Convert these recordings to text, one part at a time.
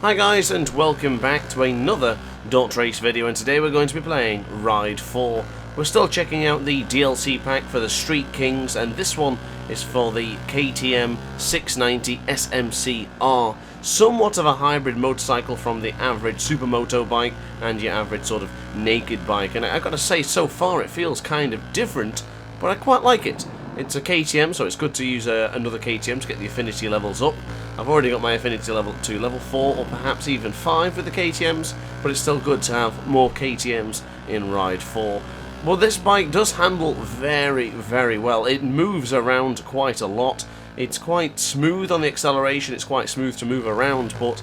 Hi guys, and welcome back to another DrAce video, and today we're going to be playing Ride 4. We're still checking out the DLC pack for the Street Kings, and this one is for the KTM 690 SMC R. Somewhat of a hybrid motorcycle from the average supermoto bike and your average sort of naked bike, and I've got to say, so far it feels kind of different, but I quite like it. It's a KTM, so it's good to use another KTM to get the affinity levels up. I've already got my affinity level to level 4 or perhaps even 5 with the KTMs, but it's still good to have more KTMs in Ride 4. Well, this bike does handle very, very well. It moves around quite a lot. It's quite smooth on the acceleration, it's quite smooth to move around, but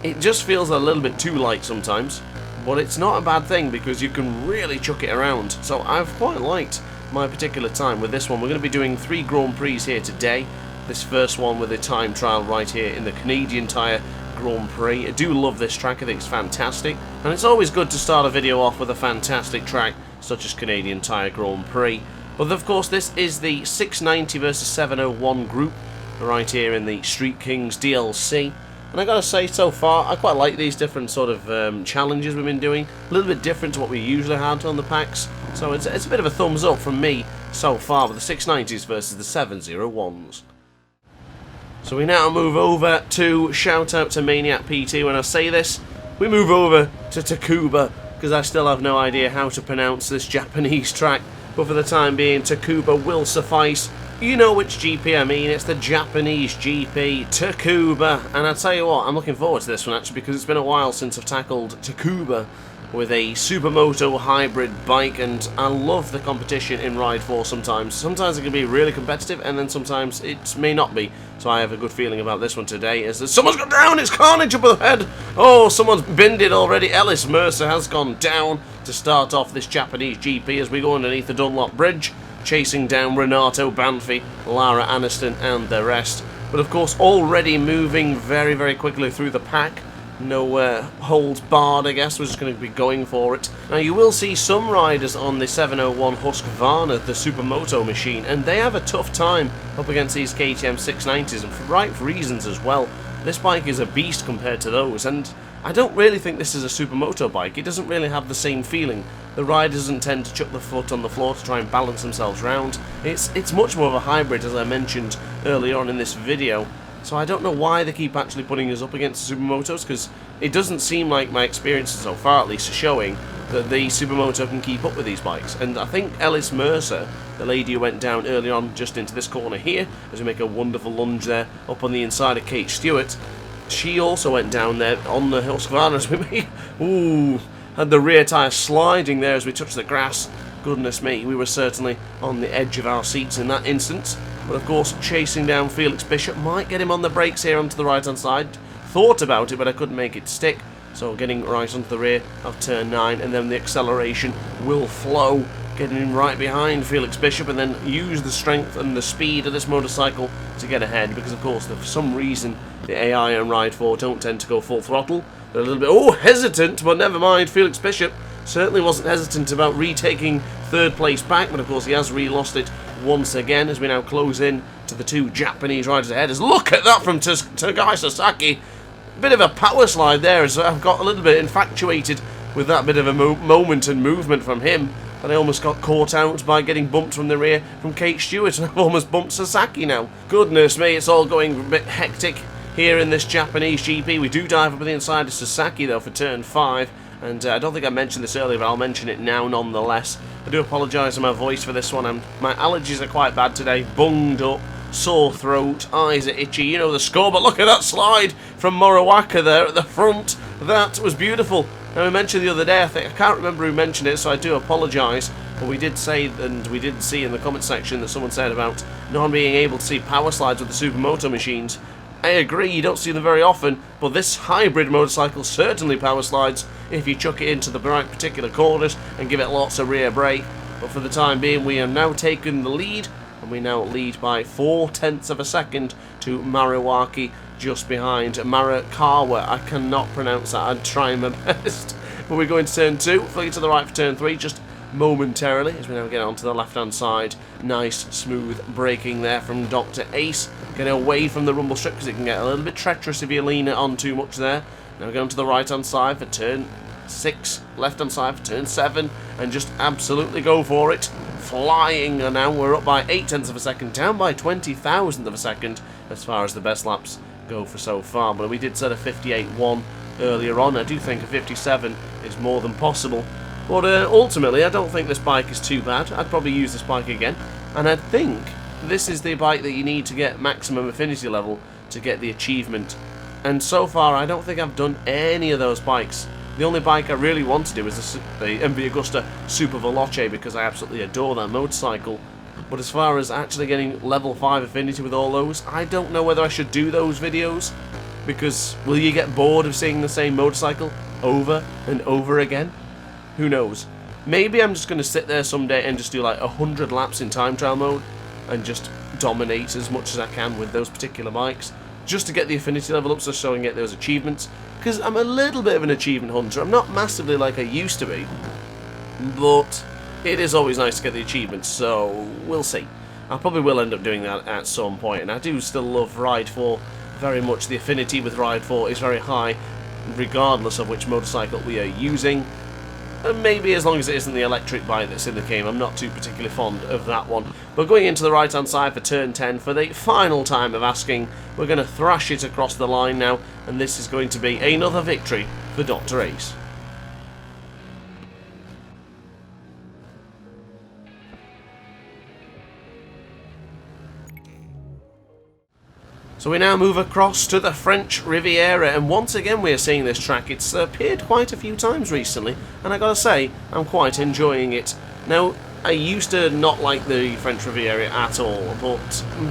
it just feels a little bit too light sometimes. But it's not a bad thing because you can really chuck it around, so I've quite liked my particular time with this one. We're going to be doing 3 Grand Prix here today. This first one with a time trial right here in the Canadian Tire Grand Prix. I do love this track, I think it's fantastic, and it's always good to start a video off with a fantastic track such as Canadian Tire Grand Prix. But of course this is the 690 versus 701 group right here in the Street Kings DLC. And I gotta say, so far I quite like these different sort of challenges we've been doing. A little bit different to what we usually had on the packs, so it's a bit of a thumbs up from me so far with the 690s versus the 701s. So we now move over to shout out to Maniac PT. When I say this, we move over to Takuba, because I still have no idea how to pronounce this Japanese track, but for the time being Takuba will suffice. You know which GP I mean, it's the Japanese GP, Takuba. And I tell you what, I'm looking forward to this one actually, because it's been a while since I've tackled Takuba with a supermoto hybrid bike, and I love the competition in Ride 4 sometimes. Sometimes it can be really competitive, and then sometimes it may not be. So I have a good feeling about this one today, as someone's gone down, it's carnage up ahead! Oh, someone's binned it already. Ellis Mercer has gone down to start off this Japanese GP as we go underneath the Dunlop Bridge, chasing down Renato Banfi, Lara Aniston and the rest. But of course already moving very, very quickly through the pack. No holds barred, I guess. We're just going to be going for it. Now you will see some riders on the 701 Husqvarna, the supermoto machine, and they have a tough time up against these KTM 690s, and for right reasons as well. This bike is a beast compared to those, and I don't really think this is a supermoto bike. It doesn't really have the same feeling. The rider doesn't tend to chuck the foot on the floor to try and balance themselves round. It's much more of a hybrid, as I mentioned earlier on in this video. So I don't know why they keep actually putting us up against the supermotos, because it doesn't seem like my experiences so far at least are showing that the supermoto can keep up with these bikes. And I think Ellis Mercer, the lady who went down early on just into this corner here, as we make a wonderful lunge there up on the inside of Kate Stewart, she also went down there on the Husqvarna as we made, ooh, had the rear tyre sliding there as we touched the grass. Goodness me, we were certainly on the edge of our seats in that instance. But of course, chasing down Felix Bishop might get him on the brakes here onto the right-hand side. Thought about it, but I couldn't make it stick. So getting right onto the rear of turn 9, and then the acceleration will flow, getting him right behind Felix Bishop, and then use the strength and the speed of this motorcycle to get ahead. Because of course, for some reason, the AI on Ride 4 don't tend to go full throttle. They're a little bit, hesitant, but never mind. Felix Bishop certainly wasn't hesitant about retaking 3rd place back, but of course he has re-lost it once again as we now close in to the 2 Japanese riders ahead. Look at that from Tagai Sasaki. Bit of a power slide there, as I've got a little bit infatuated with that bit of a moment and movement from him, and I almost got caught out by getting bumped from the rear from Kate Stewart, and I've almost bumped Sasaki now. Goodness me, it's all going a bit hectic here in this Japanese GP. We do dive up on the inside of Sasaki though for turn 5. And I don't think I mentioned this earlier, but I'll mention it now nonetheless. I do apologise for my voice for this one. My allergies are quite bad today. Bunged up, sore throat, eyes are itchy. You know the score, but look at that slide from Morawaka there at the front. That was beautiful. Now, we mentioned the other day, I can't remember who mentioned it, so I do apologise. But we did say, and we did see in the comment section that someone said about not being able to see power slides with the supermoto machines. I agree, you don't see them very often, but this hybrid motorcycle certainly power slides if you chuck it into the right particular corners and give it lots of rear brake. But for the time being, we have now taken the lead, and we now lead by 0.4 of a second to Mariwaki, just behind Marakawa. I cannot pronounce that, I'm trying my best. But we're going to turn 2, flick to the right for turn 3, just momentarily as we now get onto the left hand side. Nice smooth braking there from Dr. Ace, getting away from the rumble strip because it can get a little bit treacherous if you lean it on too much there. Now going to the right hand side for turn 6, left hand side for turn 7, and just absolutely go for it. Flying, and now we're up by 0.8 of a second, down by 20,000 of a second as far as the best laps go for so far. But we did set a 58.1 earlier on. I do think a 57 is more than possible. But ultimately, I don't think this bike is too bad. I'd probably use this bike again. And I think this is the bike that you need to get maximum affinity level to get the achievement. And so far, I don't think I've done any of those bikes. The only bike I really want to do is the MV Agusta Super Veloce, because I absolutely adore that motorcycle. But as far as actually getting level 5 affinity with all those, I don't know whether I should do those videos. Because will you get bored of seeing the same motorcycle over and over again? Who knows? Maybe I'm just going to sit there someday and just do like 100 laps in time trial mode and just dominate as much as I can with those particular bikes, just to get the affinity level up, so I can get those achievements. Because I'm a little bit of an achievement hunter. I'm not massively like I used to be, but it is always nice to get the achievements, so we'll see. I probably will end up doing that at some point, and I do still love Ride 4 very much. The affinity with Ride 4 is very high, regardless of which motorcycle we are using. And maybe as long as it isn't the electric bike that's in the game, I'm not too particularly fond of that one. But going into the right hand side for turn 10, for the final time of asking, we're going to thrash it across the line now, and this is going to be another victory for DrAce. So we now move across to the French Riviera, and once again we are seeing this track. It's appeared quite a few times recently, and I gotta say, I'm quite enjoying it. Now, I used to not like the French Riviera at all, but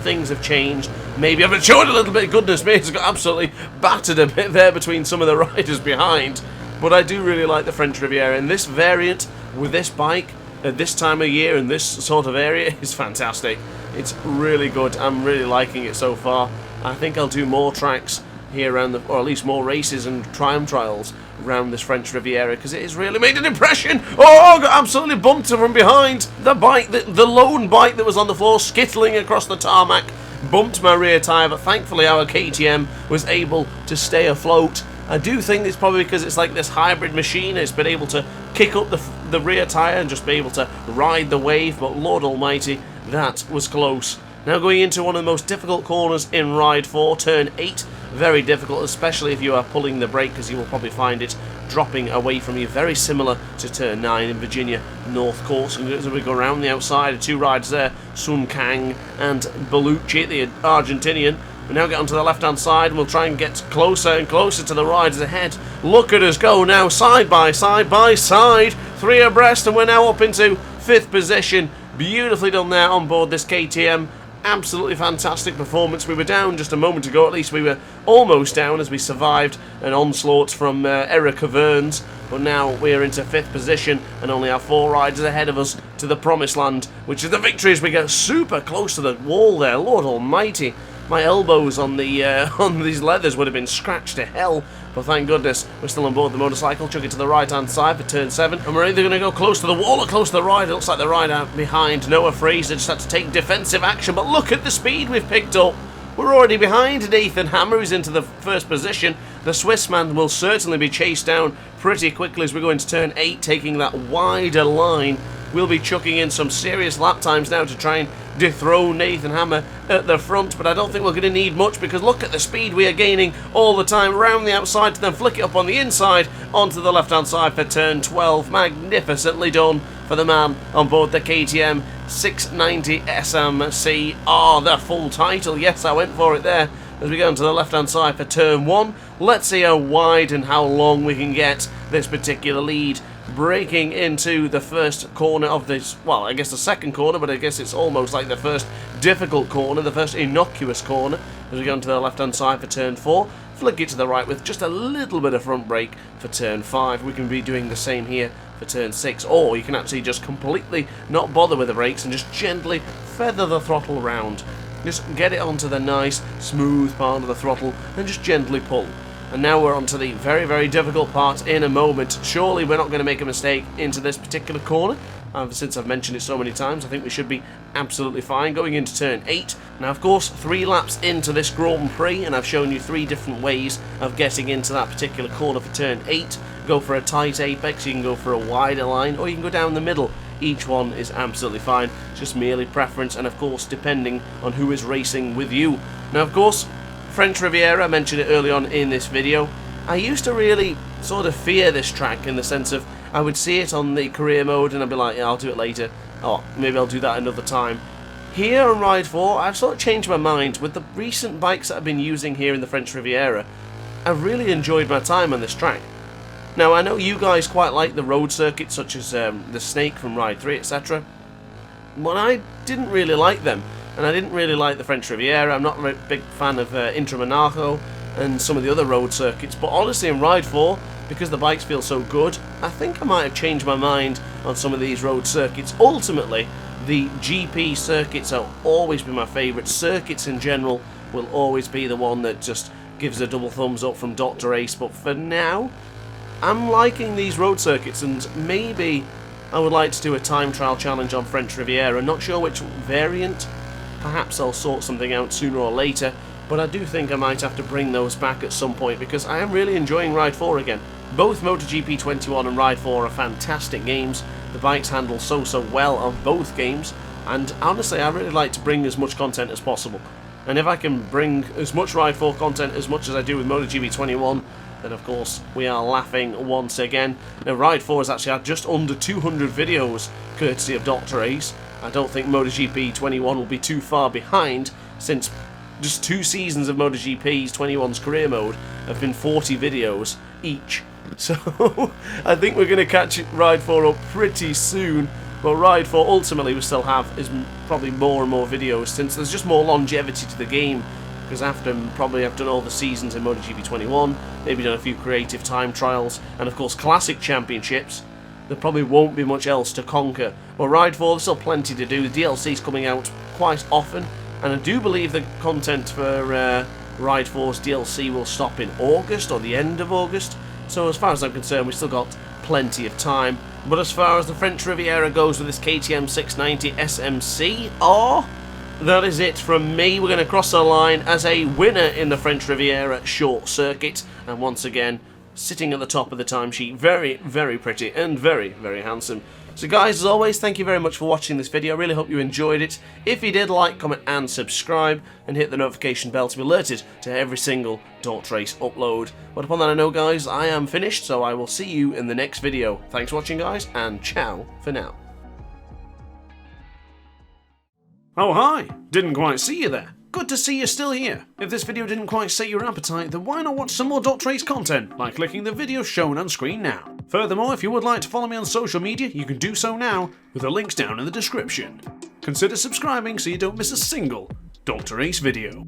things have changed. Maybe I've matured a little bit. Goodness me, it's got absolutely battered a bit there between some of the riders behind. But I do really like the French Riviera, and this variant with this bike at this time of year in this sort of area is fantastic. It's really good. I'm really liking it so far. I think I'll do more tracks here around the, or at least more races and time trials around this French Riviera, because it has really made an impression. Oh, I got absolutely bumped from behind. The bike, the lone bike that was on the floor skittling across the tarmac, bumped my rear tyre, but thankfully our KTM was able to stay afloat. I do think it's probably because it's like this hybrid machine. It's been able to kick up the rear tyre and just be able to ride the wave, but Lord Almighty, that was close. Now going into one of the most difficult corners in Ride 4, turn 8. Very difficult, especially if you are pulling the brake, because you will probably find it dropping away from you. Very similar to turn 9 in Virginia North Course. And as we go around the outside, two riders there, Sun Kang and Bellucci, the Argentinian. We now get onto the left-hand side, and we'll try and get closer and closer to the riders ahead. Look at us go now, side by side by side, 3 abreast, and we're now up into 5th position. Beautifully done there on board this KTM. Absolutely fantastic performance. We were down just a moment ago, at least we were almost down as we survived an onslaught from Eric Verns, but now we're into 5th position and only have 4 riders ahead of us to the promised land, which is the victory as we get super close to the wall there. Lord Almighty, my elbows on the on these leathers would have been scratched to hell, but thank goodness we're still on board the motorcycle. Chuck it to the right hand side for turn 7, and we're either going to go close to the wall or close to the ride. It looks like the rider behind Noah Fraser just had to take defensive action, but look at the speed we've picked up. We're already behind Nathan Hammer, who's into the 1st position. The Swiss man will certainly be chased down pretty quickly as we go into turn 8, taking that wider line. We'll be chucking in some serious lap times now to try and dethrone Nathan Hammer at the front, but I don't think we're going to need much, because look at the speed we are gaining all the time around the outside to then flick it up on the inside onto the left hand side for turn 12. Magnificently done for the man on board the KTM 690 SMC R, the full title. Yes, I went for it there. As we go onto the left hand side for turn 1, let's see how wide and how long we can get this particular lead. Breaking into the first corner of this, well, I guess the second corner, but I guess it's almost like the first difficult corner, the first innocuous corner. As we go onto the left hand side for turn 4, flick it to the right with just a little bit of front brake for turn 5. We can be doing the same here for turn 6, or you can actually just completely not bother with the brakes and just gently feather the throttle round. Just get it onto the nice smooth part of the throttle and just gently pull. And now we're on to the very, very difficult part in a moment. Surely we're not going to make a mistake into this particular corner. Since I've mentioned it so many times, I think we should be absolutely fine going into turn 8. Now, of course, 3 laps into this Grand Prix, and I've shown you 3 different ways of getting into that particular corner for turn 8. Go for a tight apex, you can go for a wider line, or you can go down the middle. Each one is absolutely fine, it's just merely preference, and of course depending on who is racing with you. Now, of course, French Riviera, I mentioned it early on in this video. I used to really sort of fear this track in the sense of I would see it on the career mode and I'd be like, yeah, I'll do it later, or maybe I'll do that another time. Here on Ride 4, I've sort of changed my mind. With the recent bikes that I've been using here in the French Riviera, I've really enjoyed my time on this track. Now, I know you guys quite like the road circuits such as the Snake from Ride 3, etc. But I didn't really like them, and I didn't really like the French Riviera. I'm not a big fan of Intramonaco and some of the other road circuits, but honestly in Ride 4, because the bikes feel so good, I think I might have changed my mind on some of these road circuits. Ultimately, the GP circuits have always been my favourite. Circuits in general will always be the one that just gives a double thumbs up from DrAce, but for now, I'm liking these road circuits, and maybe I would like to do a time trial challenge on French Riviera. Not sure which variant, perhaps I'll sort something out sooner or later, but I do think I might have to bring those back at some point because I am really enjoying Ride 4 again. Both MotoGP 21 and Ride 4 are fantastic games. The bikes handle so well on both games, and honestly I really like to bring as much content as possible. And if I can bring as much Ride 4 content as much as I do with MotoGP 21, then of course we are laughing once again. Now, Ride 4 has actually had just under 200 videos courtesy of DrAce. I don't think MotoGP 21 will be too far behind, since just 2 seasons of MotoGP's 21's career mode have been 40 videos each. So I think we're going to catch Ride 4 up pretty soon. But Ride 4 ultimately we still have is probably more and more videos, since there's just more longevity to the game. Because after probably I've done all the seasons in MotoGP 21, maybe done a few creative time trials, and of course classic championships, there probably won't be much else to conquer. But Ride 4, there's still plenty to do. The DLC's coming out quite often, and I do believe the content for Ride 4's DLC will stop in August or the end of August. So as far as I'm concerned, we've still got plenty of time. But as far as the French Riviera goes with this KTM 690 SMC R, that is it from me. We're going to cross the line as a winner in the French Riviera short circuit. And once again, sitting at the top of the timesheet. Very, very pretty and very, very handsome. So guys, as always, thank you very much for watching this video. I really hope you enjoyed it. If you did, like, comment and subscribe, and hit the notification bell to be alerted to every single DrAce upload. But upon that note, guys, I am finished, so I will see you in the next video. Thanks for watching, guys, and ciao for now. Oh hi, didn't quite see you there. Good to see you're still here. If this video didn't quite sate your appetite, then why not watch some more DrAce content by clicking the video shown on screen now. Furthermore, if you would like to follow me on social media, you can do so now, with the links down in the description. Consider subscribing so you don't miss a single DrAce video.